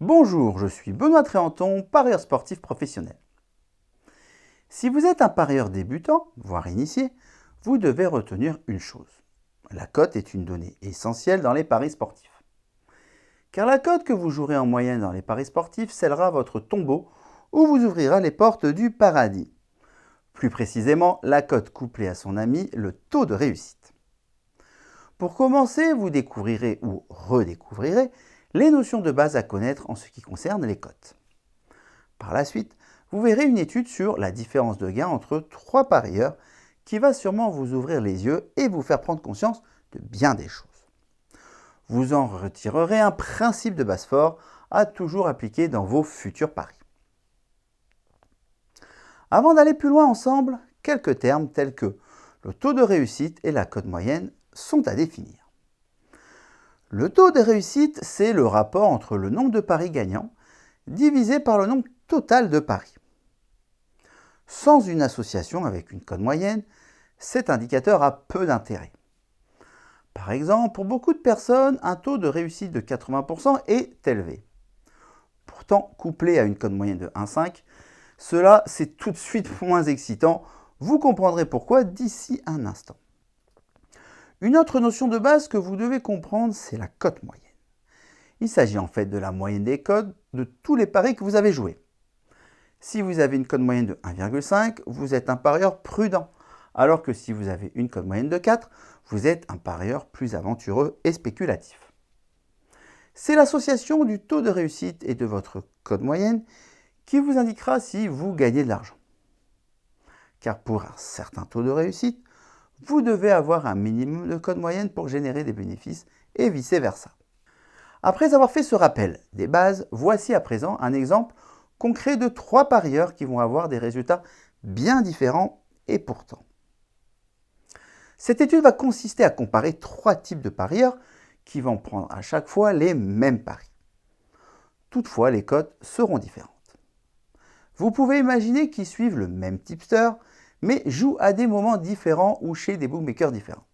Bonjour, je suis Benoît Tréanton, parieur sportif professionnel. Si vous êtes un parieur débutant, voire initié, vous devez retenir une chose. La cote est une donnée essentielle dans les paris sportifs. Car la cote que vous jouerez en moyenne dans les paris sportifs scellera votre tombeau ou vous ouvrira les portes du paradis. Plus précisément, la cote couplée à son ami, le taux de réussite. Pour commencer, vous découvrirez ou redécouvrirez les notions de base à connaître en ce qui concerne les cotes. Par la suite, vous verrez une étude sur la différence de gain entre trois parieurs qui va sûrement vous ouvrir les yeux et vous faire prendre conscience de bien des choses. Vous en retirerez un principe de base fort à toujours appliquer dans vos futurs paris. Avant d'aller plus loin ensemble, quelques termes tels que le taux de réussite et la cote moyenne sont à définir. Le taux de réussite, c'est le rapport entre le nombre de paris gagnants divisé par le nombre total de paris. Sans une association avec une cote moyenne, cet indicateur a peu d'intérêt. Par exemple, pour beaucoup de personnes, un taux de réussite de 80% est élevé. Pourtant, couplé à une cote moyenne de 1,5, cela c'est tout de suite moins excitant. Vous comprendrez pourquoi d'ici un instant. Une autre notion de base que vous devez comprendre, c'est la cote moyenne. Il s'agit en fait de la moyenne des cotes de tous les paris que vous avez joués. Si vous avez une cote moyenne de 1,5, vous êtes un parieur prudent, alors que si vous avez une cote moyenne de 4, vous êtes un parieur plus aventureux et spéculatif. C'est l'association du taux de réussite et de votre cote moyenne qui vous indiquera si vous gagnez de l'argent. Car pour un certain taux de réussite, vous devez avoir un minimum de cote moyenne pour générer des bénéfices et vice-versa. Après avoir fait ce rappel des bases, voici à présent un exemple concret de trois parieurs qui vont avoir des résultats bien différents et pourtant. Cette étude va consister à comparer trois types de parieurs qui vont prendre à chaque fois les mêmes paris. Toutefois, les cotes seront différentes. Vous pouvez imaginer qu'ils suivent le même tipster, mais jouent à des moments différents ou chez des bookmakers différents.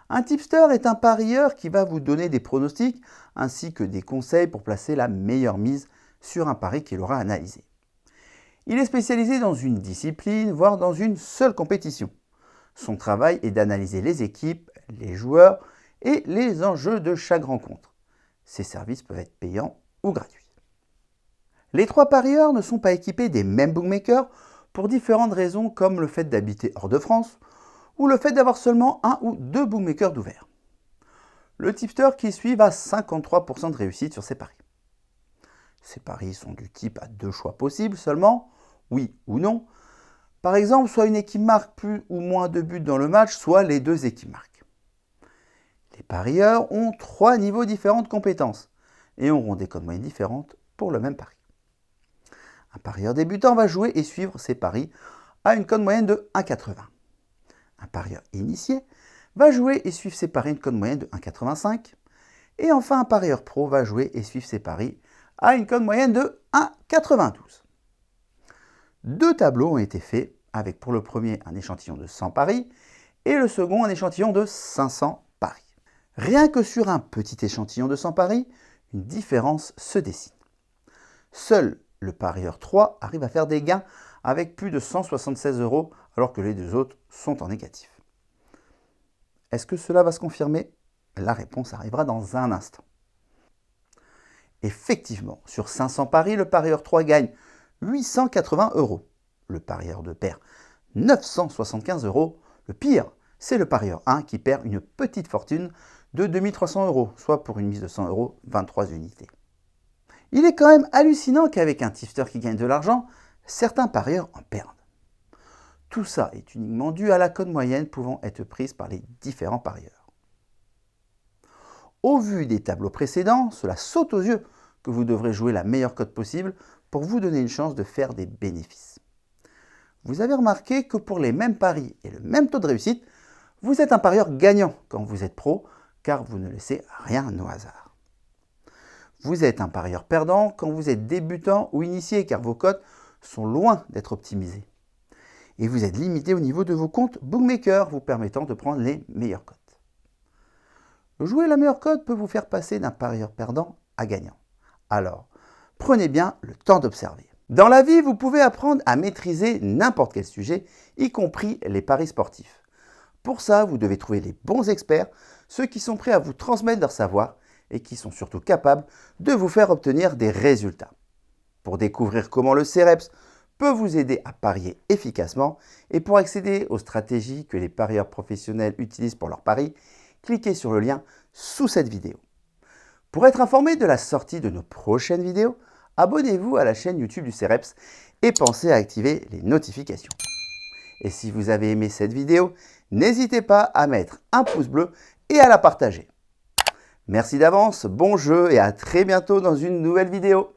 Un tipster est un parieur qui va vous donner des pronostics ainsi que des conseils pour placer la meilleure mise sur un pari qu'il aura analysé. Il est spécialisé dans une discipline, voire dans une seule compétition. Son travail est d'analyser les équipes, les joueurs et les enjeux de chaque rencontre. Ses services peuvent être payants ou gratuits. Les trois parieurs ne sont pas équipés des mêmes bookmakers pour différentes raisons comme le fait d'habiter hors de France ou le fait d'avoir seulement un ou deux bookmakers d'ouvert. Le tipster qui suit a 53% de réussite sur ses paris. Ces paris sont du type à deux choix possibles seulement, oui ou non. Par exemple, soit une équipe marque plus ou moins de buts dans le match, soit les deux équipes marquent. Les parieurs ont trois niveaux différents de compétences et auront des cotes moyennes différentes pour le même pari. Un parieur débutant va jouer et suivre ses paris à une cote moyenne de 1,80. Un parieur initié va jouer et suivre ses paris à une cote moyenne de 1,85. Et enfin, un parieur pro va jouer et suivre ses paris à une cote moyenne de 1,92. Deux tableaux ont été faits avec pour le premier un échantillon de 100 paris et le second un échantillon de 500 paris. Rien que sur un petit échantillon de 100 paris, une différence se dessine. Seul le parieur 3 arrive à faire des gains avec plus de 176 € alors que les deux autres sont en négatif. Est-ce que cela va se confirmer? La réponse arrivera dans un instant. Effectivement, sur 500 paris, le parieur 3 gagne 880 €. Le parieur 2 perd 975 €. Le pire, c'est le parieur 1 qui perd une petite fortune de 2300 €, soit pour une mise de 100 €, 23 unités. Il est quand même hallucinant qu'avec un tipster qui gagne de l'argent, certains parieurs en perdent. Tout ça est uniquement dû à la cote moyenne pouvant être prise par les différents parieurs. Au vu des tableaux précédents, cela saute aux yeux que vous devrez jouer la meilleure cote possible pour vous donner une chance de faire des bénéfices. Vous avez remarqué que pour les mêmes paris et le même taux de réussite, vous êtes un parieur gagnant quand vous êtes pro, car vous ne laissez rien au hasard. Vous êtes un parieur perdant quand vous êtes débutant ou initié, car vos cotes sont loin d'être optimisées. Et vous êtes limité au niveau de vos comptes bookmaker, vous permettant de prendre les meilleures cotes. Jouer la meilleure cote peut vous faire passer d'un parieur perdant à gagnant. Alors, prenez bien le temps d'observer. Dans la vie, vous pouvez apprendre à maîtriser n'importe quel sujet, y compris les paris sportifs. Pour ça, vous devez trouver les bons experts, ceux qui sont prêts à vous transmettre leur savoir et qui sont surtout capables de vous faire obtenir des résultats. Pour découvrir comment le CEREPS peut vous aider à parier efficacement et pour accéder aux stratégies que les parieurs professionnels utilisent pour leurs paris, cliquez sur le lien sous cette vidéo. Pour être informé de la sortie de nos prochaines vidéos, abonnez-vous à la chaîne YouTube du CEREPS et pensez à activer les notifications. Et si vous avez aimé cette vidéo, n'hésitez pas à mettre un pouce bleu et à la partager. Merci d'avance, bon jeu et à très bientôt dans une nouvelle vidéo.